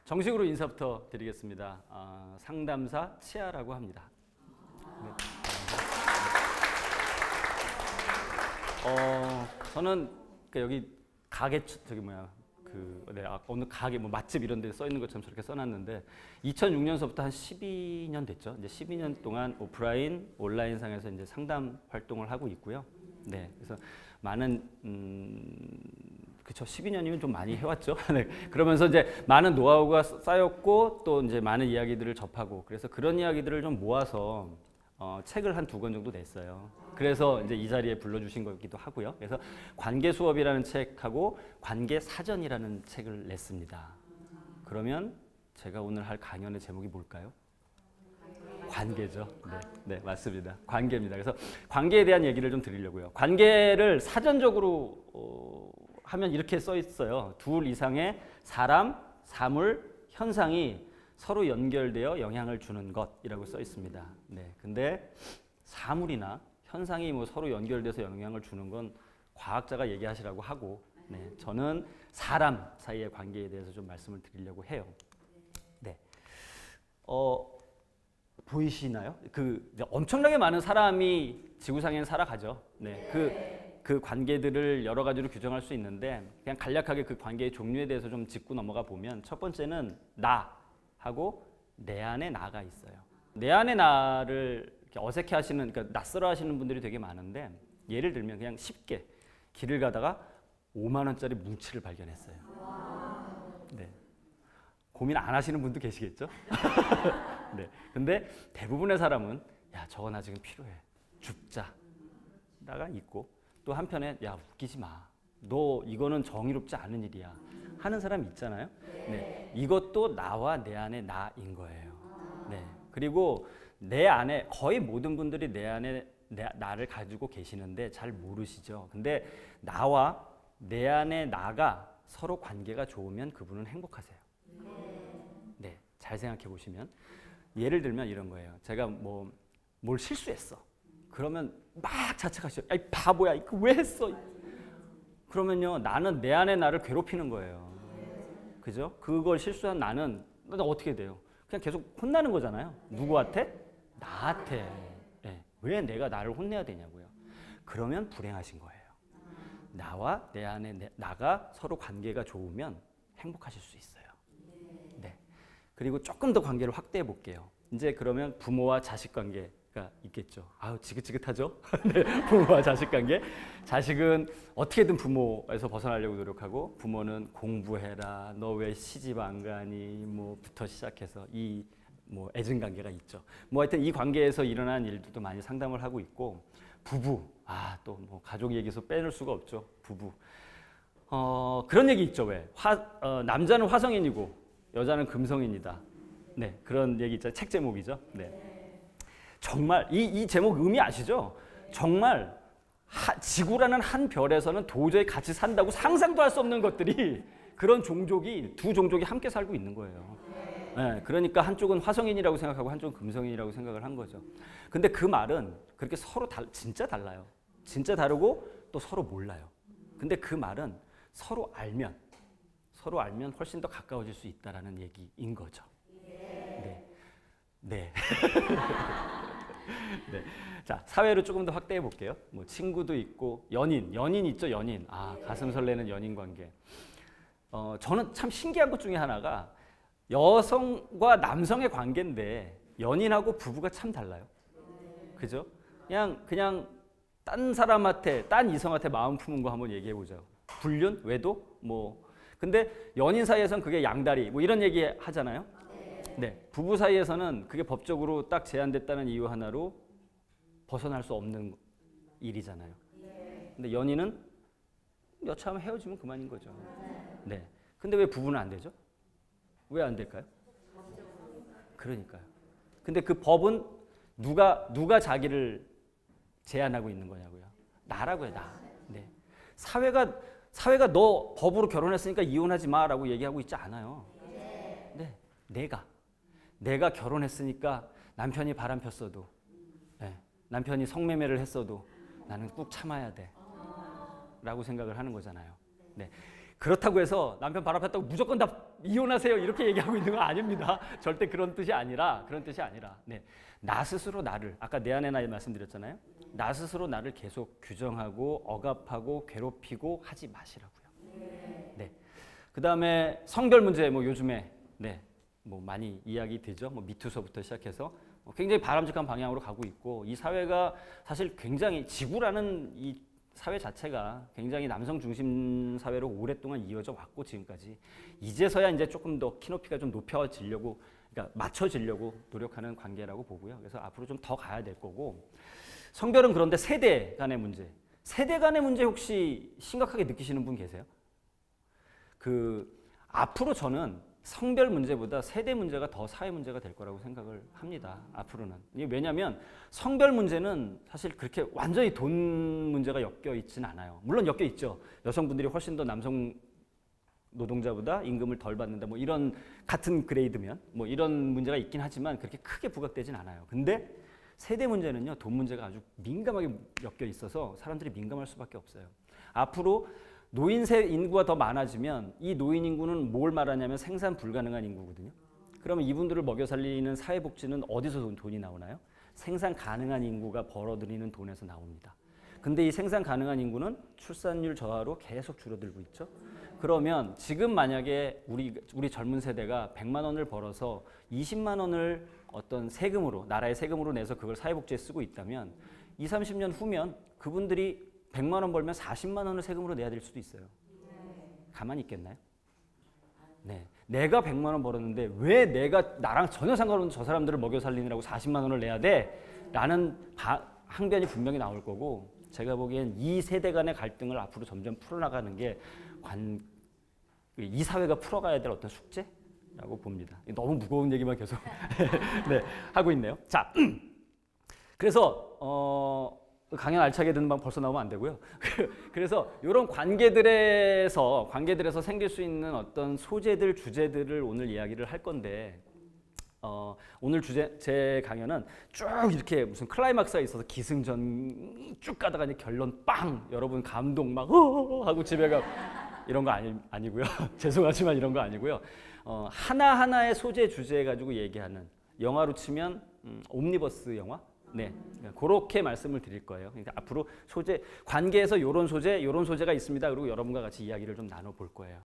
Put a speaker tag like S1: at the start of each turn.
S1: 정식으로 인사부터 드리겠습니다. 상담사 치아라고 합니다. 네. 저는 여기 가게 어느 가게 맛집 이런 데 써 있는 것처럼 저렇게 써놨는데 2006년서부터 한 12년 됐죠. 이제 12년 동안 오프라인, 온라인 상에서 이제 상담 활동을 하고 있고요. 네, 그래서 많은 그쵸, 12년이면 좀 많이 해왔죠. 네, 그러면서 이제 많은 노하우가 쌓였고 또 이제 많은 이야기들을 접하고 그래서 그런 이야기들을 좀 모아서 책을 한 2권 정도 냈어요. 그래서 이제 이 자리에 불러주신 거기도 하고요. 그래서 관계 수업이라는 책하고 관계 사전이라는 책을 냈습니다. 그러면 제가 오늘 할 강연의 제목이 뭘까요? 관계죠. 네, 맞습니다. 관계입니다. 그래서 관계에 대한 얘기를 좀 드리려고요. 관계를 사전적으로 하면 이렇게 써 있어요. 둘 이상의 사람, 사물, 현상이 서로 연결되어 영향을 주는 것이라고 써 있습니다. 네, 근데 사물이나 현상이 서로 연결돼서 영향을 주는 건 과학자가 얘기하시라고 하고, 네, 저는 사람 사이의 관계에 대해서 좀 말씀을 드리려고 해요. 네, 보이시나요? 엄청나게 많은 사람이 지구상에는 살아가죠. 네, 그 관계들을 여러 가지로 규정할 수 있는데 그냥 간략하게 그 관계의 종류에 대해서 좀 짚고 넘어가 보면 첫 번째는 나하고 내 안에 나가 있어요. 내 안에 나를 어색해 하시는, 그러니까 낯설어 하시는 분들이 되게 많은데 예를 들면 그냥 쉽게 길을 가다가 5만 원짜리 뭉치를 발견했어요. 네. 고민 안 하시는 분도 계시겠죠? 네. 근데 대부분의 사람은 야, 저거 나 지금 필요해. 줍자가 있고 또 한편에 야, 웃기지 마. 너 이거는 정의롭지 않은 일이야. 하는 사람 있잖아요. 네. 이것도 나와 내 안에 나인 거예요. 네. 그리고 내 안에 거의 모든 분들이 내 안에 나를 가지고 계시는데 잘 모르시죠. 근데 나와 내 안에 나가 서로 관계가 좋으면 그분은 행복하세요. 네, 잘 생각해 보시면 예를 들면 이런 거예요. 제가 뭘 실수했어. 그러면 막 자책하시죠. 야, 이 바보야, 이거 왜 했어? 그러면요, 나는 내 안에 나를 괴롭히는 거예요. 그죠? 그걸 실수한 나는 어떻게 돼요? 그냥 계속 혼나는 거잖아요. 누구한테? 나한테. 네. 왜 내가 나를 혼내야 되냐고요. 그러면 불행하신 거예요. 나와 내 안에 나가 서로 관계가 좋으면 행복하실 수 있어요. 네. 그리고 조금 더 관계를 확대해 볼게요. 이제 그러면 부모와 자식 관계가 있겠죠. 아우, 지긋지긋하죠? 네, 부모와 자식 관계. 자식은 어떻게든 부모에서 벗어나려고 노력하고 부모는 공부해라, 너 왜 시집 안 가니, 부터 시작해서 애증 관계가 있죠. 하여튼 이 관계에서 일어난 일들도 많이 상담을 하고 있고, 부부, 또 가족 얘기에서 빼놓을 수가 없죠. 부부. 그런 얘기 있죠. 왜? 남자는 화성인이고 여자는 금성인이다. 네, 그런 얘기 있잖아요. 책 제목이죠. 네. 정말 이 제목 의미 아시죠? 정말 지구라는 한 별에서는 도저히 같이 산다고 상상도 할 수 없는 것들이 그런 두 종족이 함께 살고 있는 거예요. 네, 그러니까 한쪽은 화성인이라고 생각하고 한쪽은 금성인이라고 생각을 한 거죠. 근데 그 말은 그렇게 서로 진짜 달라요. 진짜 다르고 또 서로 몰라요. 근데 그 말은 서로 알면 훨씬 더 가까워질 수 있다라는 얘기인 거죠. 네. 네. 네. 자, 사회로 조금 더 확대해 볼게요. 친구도 있고 연인 있죠, 연인. 가슴 설레는 연인 관계. 저는 참 신기한 것 중에 하나가 여성과 남성의 관계인데 연인하고 부부가 참 달라요. 그죠? 그냥 딴 사람한테, 딴 이성한테 마음 푸는 거 한번 얘기해 보죠. 불륜, 외도, 근데 연인 사이에서는 그게 양다리, 이런 얘기 하잖아요. 네, 부부 사이에서는 그게 법적으로 딱 제한됐다는 이유 하나로 벗어날 수 없는 일이잖아요. 근데 연인은 여차하면 헤어지면 그만인 거죠. 네. 근데 왜 부부는 안 되죠? 왜 안 될까요? 그러니까요. 근데 그 법은 누가 자기를 제한하고 있는 거냐고요. 나라고요, 나. 네. 사회가 너 법으로 결혼했으니까 이혼하지 마라고 얘기하고 있지 않아요. 네. 내가 결혼했으니까 남편이 바람 폈어도, 네. 남편이 성매매를 했어도 나는 꾹 참아야 돼. 라고 생각을 하는 거잖아요. 네. 그렇다고 해서 남편 바람 폈다고 무조건 다 이혼하세요 이렇게 얘기하고 있는 건 아닙니다. 절대 그런 뜻이 아니라 네. 나 스스로 나를 아까 내 안의 나 말씀드렸잖아요. 나 스스로 나를 계속 규정하고 억압하고 괴롭히고 하지 마시라고요. 네. 그다음에 성별 문제 뭐 요즘에 네. 뭐 많이 이야기 되죠. 뭐 미투서부터 시작해서 굉장히 바람직한 방향으로 가고 있고 이 사회가 사실 굉장히 지구라는 이 사회 자체가 굉장히 남성 중심 사회로 오랫동안 이어져 왔고 지금까지 이제서야 이제 조금 더 키높이가 좀 높여지려고 그러니까 맞춰지려고 노력하는 관계라고 보고요. 그래서 앞으로 좀 더 가야 될 거고 성별은 그런데 세대 간의 문제 혹시 심각하게 느끼시는 분 계세요? 앞으로 저는 성별 문제보다 세대 문제가 더 사회 문제가 될 거라고 생각을 합니다. 앞으로는. 이게 왜냐하면 성별 문제는 사실 그렇게 완전히 돈 문제가 엮여 있지는 않아요. 물론 엮여 있죠. 여성분들이 훨씬 더 남성 노동자보다 임금을 덜 받는다. 뭐 이런 같은 그레이드면 뭐 이런 문제가 있긴 하지만 그렇게 크게 부각되진 않아요. 근데 세대 문제는요. 돈 문제가 아주 민감하게 엮여 있어서 사람들이 민감할 수밖에 없어요. 앞으로 노인 인구가 더 많아지면 이 노인 인구는 뭘 말하냐면 생산 불가능한 인구거든요. 그러면 이분들을 먹여 살리는 사회복지는 어디서 돈이 나오나요? 생산 가능한 인구가 벌어들이는 돈에서 나옵니다. 근데 이 생산 가능한 인구는 출산율 저하로 계속 줄어들고 있죠. 그러면 지금 만약에 우리 젊은 세대가 100만 원을 벌어서 20만 원을 어떤 세금으로 나라의 세금으로 내서 그걸 사회복지에 쓰고 있다면 20, 30년 후면 그분들이 100만 원 벌면 40만 원을 세금으로 내야 될 수도 있어요. 가만히 있겠나요? 네. 내가 100만 원 벌었는데 왜 내가 나랑 전혀 상관없는 저 사람들을 먹여 살리느라고 40만 원을 내야 돼? 라는 항변이 분명히 나올 거고 제가 보기엔 이 세대 간의 갈등을 앞으로 점점 풀어나가는 게 이 사회가 풀어가야 될 어떤 숙제라고 봅니다. 너무 무거운 얘기만 계속 네, 하고 있네요. 자, 그래서 강연 알차게 듣는 방 벌써 나오면 안 되고요. 그래서 이런 관계들에서 생길 수 있는 어떤 소재들, 주제들을 오늘 이야기를 할 건데 오늘 제 강연은 쭉 이렇게 무슨 클라이막스가 있어서 기승전 쭉 가다가 이제 결론 빵! 여러분 감동 막 하고 집에 가 이런 거 아니고요. 죄송하지만 이런 거 아니고요. 하나하나의 소재 주제 가지고 얘기하는 영화로 치면 옴니버스 영화? 네, 그렇게 말씀을 드릴 거예요. 그러니까 앞으로 관계에서 이런 소재가 있습니다. 그리고 여러분과 같이 이야기를 좀 나눠볼 거예요.